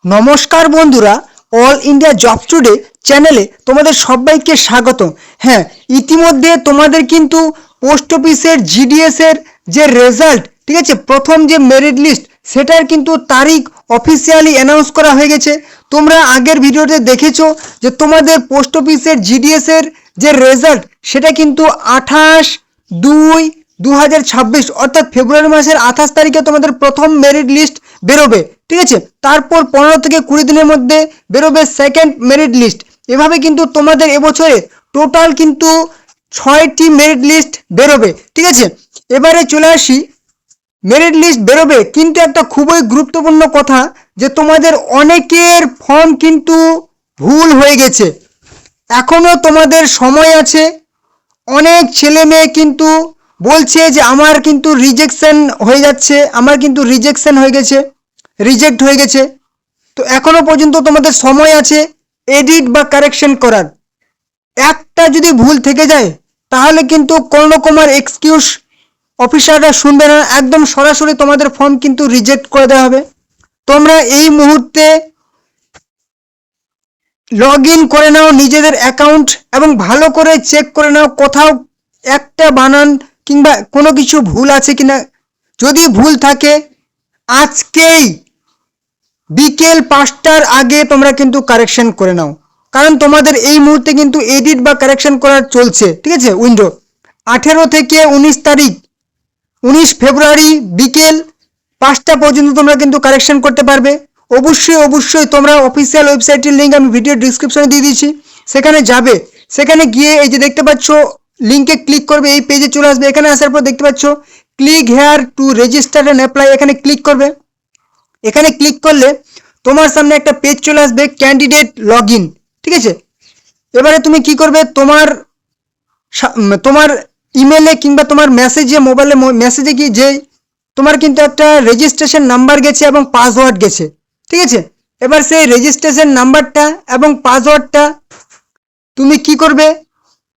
নমস্কার বন্ধুরা, all India job today চ্যানেলে তোমাদের সবাইকে স্বাগত। হ্যাঁ, ইতিমধ্যে তোমাদের কিন্তু পোস্ট অফিসের জিডিএস এর যে রেজাল্ট, ঠিক আছে, প্রথম যে মেরিট লিস্ট সেটার কিন্তু তারিখ অফিসিয়ালি অ্যানাউন্স করা হয়ে গেছে। তোমরা আগের ভিডিওতে দেখেছো যে তোমাদের পোস্ট অফিসের জিডিএস এর যে রেজাল্ট সেটা কিন্তু 28/2/2026 অর্থাৎ ফেব্রুয়ারি মাসের 28 তারিখে তোমাদের প্রথম মেরিট লিস্ট বেরোবে। ঠিক আছে, তারপর 15 থেকে 20 দিনের মধ্যে বেরোবে সেকেন্ড মেরিট লিস্ট। এভাবে কিন্তু তোমাদের এবছরে টোটাল কিন্তু 6টি মেরিট লিস্ট বেরোবে। ঠিক আছে, এবারে চলে আসি, মেরিট লিস্ট বেরোবে কিন্তু একটা খুবই গুরুত্বপূর্ণ কথা যে তোমাদের অনেকের ফর্ম কিন্তু ভুল হয়ে গেছে। এখনো তোমাদের সময় আছে। অনেক ছেলে মেয়ে কিন্তু বলছে যে আমার কিন্তু রিজেকশন হয়ে যাচ্ছে, আমার কিন্তু রিজেকশন হয়ে গেছে, রিজেক্ট হয়ে গেছে। তো এখনো পর্যন্ত তোমাদের সময় আছে এডিট বা কারেকশন করার। একটা যদি ভুল থেকে যায় তাহলে কিন্তু কোনো রকমের এক্সকিউজ অফিসাররা শুনবে না, একদম সরাসরি তোমাদের ফর্ম কিন্তু রিজেক্ট করে দেওয়া হবে। তোমরা এই মুহূর্তে লগ ইন করে নাও নিজেদের অ্যাকাউন্ট এবং ভালো করে চেক করে নাও কোথাও একটা বানান কিংবা কোনো কিছু ভুল আছে কিনা। যদি ভুল থাকে আজকেই বিকেল 5টার আগে তোমরা কিন্তু কারেকশন করে নাও, কারণ তোমাদের এই মুহূর্তে কিন্তু এডিট বা কারেকশন করার চলছে। ঠিক আছে, উইন্ডো 18 থেকে 19 তারিখ 19 ফেব্রুয়ারি বিকেল 5টা পর্যন্ত তোমরা কিন্তু কারেকশন করতে পারবে। অবশ্যই তোমরা অফিসিয়াল ওয়েবসাইটের লিঙ্ক আমি ভিডিও ডিসক্রিপশনে দিয়ে দিয়েছি, সেখানে যাবে। সেখানে গিয়ে এই যে দেখতে পাচ্ছ লিঙ্কে ক্লিক করবে, এই পেজে চলে আসবে। এখানে আসার পর দেখতে পাচ্ছ click here to register and apply, এখানে ক্লিক করবে। এখানে ক্লিক করলে তোমার সামনে একটা পেজ চলে আসবে ক্যান্ডিডেট লগ ইন। ঠিক আছে, এবারে তুমি কি করবে, তোমার ইমেলে কিংবা তোমার মেসেজে, মোবাইলে মেসেজে গিয়ে যে তোমার কিন্তু একটা রেজিস্ট্রেশন নাম্বার গেছে এবং পাসওয়ার্ড গেছে। ঠিক আছে, এবার সেই রেজিস্ট্রেশন নাম্বারটা এবং পাসওয়ার্ডটা তুমি কি করবে,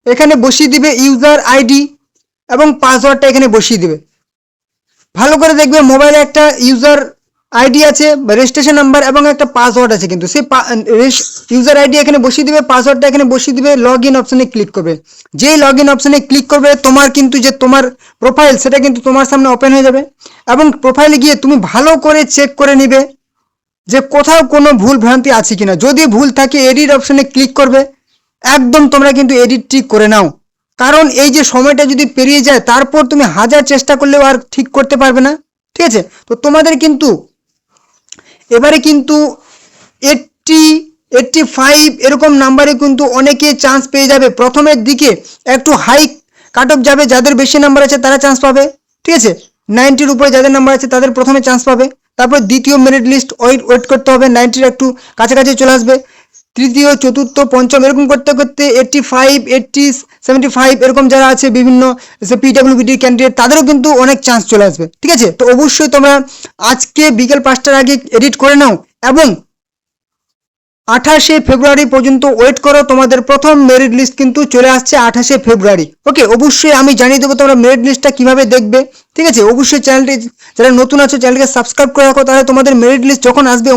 এখানে বসিয়ে দিবে ইউজার আইডি এবং পাসওয়ার্ডটা এখানে বসিয়ে দিবে। ভালো করে দেখবে মোবাইলে একটা ইউজার আইডি আছে, রেজিস্ট্রেশন নাম্বার এবং একটা পাসওয়ার্ড আছে, কিন্তু সেই ইউজার আইডি এখানে বসিয়ে দিবে, পাসওয়ার্ডটা এখানে বসিয়ে দিবে, লগ ইন অপশনে ক্লিক করবে। যেই লগ ইন অপশনে ক্লিক করবে তোমার কিন্তু যে তোমার প্রোফাইল সেটা কিন্তু তোমার সামনে ওপেন হয়ে যাবে এবং প্রোফাইলে গিয়ে তুমি ভালো করে চেক করে নিবে যে কোথাও কোনো ভুল ভ্রান্তি আছে কিনা। যদি ভুল থাকে এডিট অপশনে ক্লিক করবে, একদম তোমরা কিন্তু এডিটটি করে নাও, কারণ এই যে সময়টা যদি পেরিয়ে যায় তারপর তুমি হাজার চেষ্টা করলেও আর ঠিক করতে পারবে না। ঠিক আছে, তো তোমাদের কিন্তু এবারে কিন্তু 85 এরকম নাম্বারে কিন্তু অনেকে চান্স পেয়ে যাবে। প্রথমের দিকে একটু হাই কাট অফ যাবে, যাদের বেশি নাম্বার আছে তারা চান্স পাবে। ঠিক আছে, 90-র উপরে যাদের নাম্বার আছে তাদের প্রথমে চান্স পাবে। তারপর দ্বিতীয় মেরিট লিস্ট ওয়েট করতে হবে, 90-র একটু কাছাকাছি চলে আসবে। তৃতীয়, চতুর্থ, পঞ্চম এরকম করতে করতে 85, 80, 75 এরকম যারা আছে বিভিন্ন পিডব্লিউবিডি ক্যান্ডিডেট তাদেরও কিন্তু অনেক চান্স চলে আসবে। ঠিক আছে, তো অবশ্যই তোমরা আজকে বিকেল 5টার আগে এডিট করে নাও এবং 28শে ফেব্রুয়ারি পর্যন্ত ওয়েট করো। তোমাদের প্রথম মেরিট লিস্ট কিন্তু চলে আসছে 28শে ফেব্রুয়ারি। ওকে, অবশ্যই আমি জানিয়ে দেবো তোমরা মেরিট লিস্টটা কিভাবে দেখবে। ঠিক আছে, অবশ্যই চ্যানেলটি যারা নতুন আছো চ্যানেলকে সাবস্ক্রাইব করে রাখো, তাহলে তোমাদের মেরিট লিস্ট যখন আসবে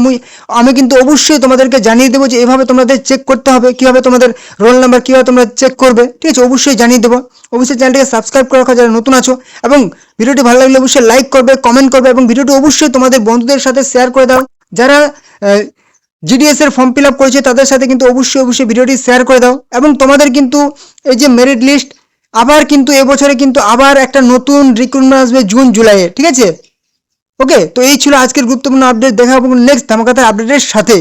আমি কিন্তু অবশ্যই তোমাদেরকে জানিয়ে দেবো যে এভাবে তোমাদের চেক করতে হবে, কীভাবে তোমাদের রোল নাম্বার কীভাবে তোমরা চেক করবে। ঠিক আছে, অবশ্যই জানিয়ে দেবো। অবশ্যই চ্যানেলটিকে সাবস্ক্রাইব করে রাখো যারা নতুন আছো, এবং ভিডিওটি ভালো লাগলে অবশ্যই লাইক করবে, কমেন্ট করবে এবং ভিডিওটি অবশ্যই তোমাদের বন্ধুদের সাথে শেয়ার করে দাও। যারা জিডিএস এর ফর্ম ফিল আপ করেছে তাদের সাথে কিন্তু অবশ্যই ভিডিওটি শেয়ার করে দাও। এবং তোমাদের কিন্তু এই যে মেরিট লিস্ট আবার কিন্তু এবছরে কিন্তু আবার একটা নতুন রিক্রুটমেন্ট আসবে জুন জুলাইয়ে। ঠিক আছে, ওকে, তো এই ছিল আজকের গুরুত্বপূর্ণ আপডেট। দেখা হবে নেক্সট ধামাকাদার আপডেটের সাথে।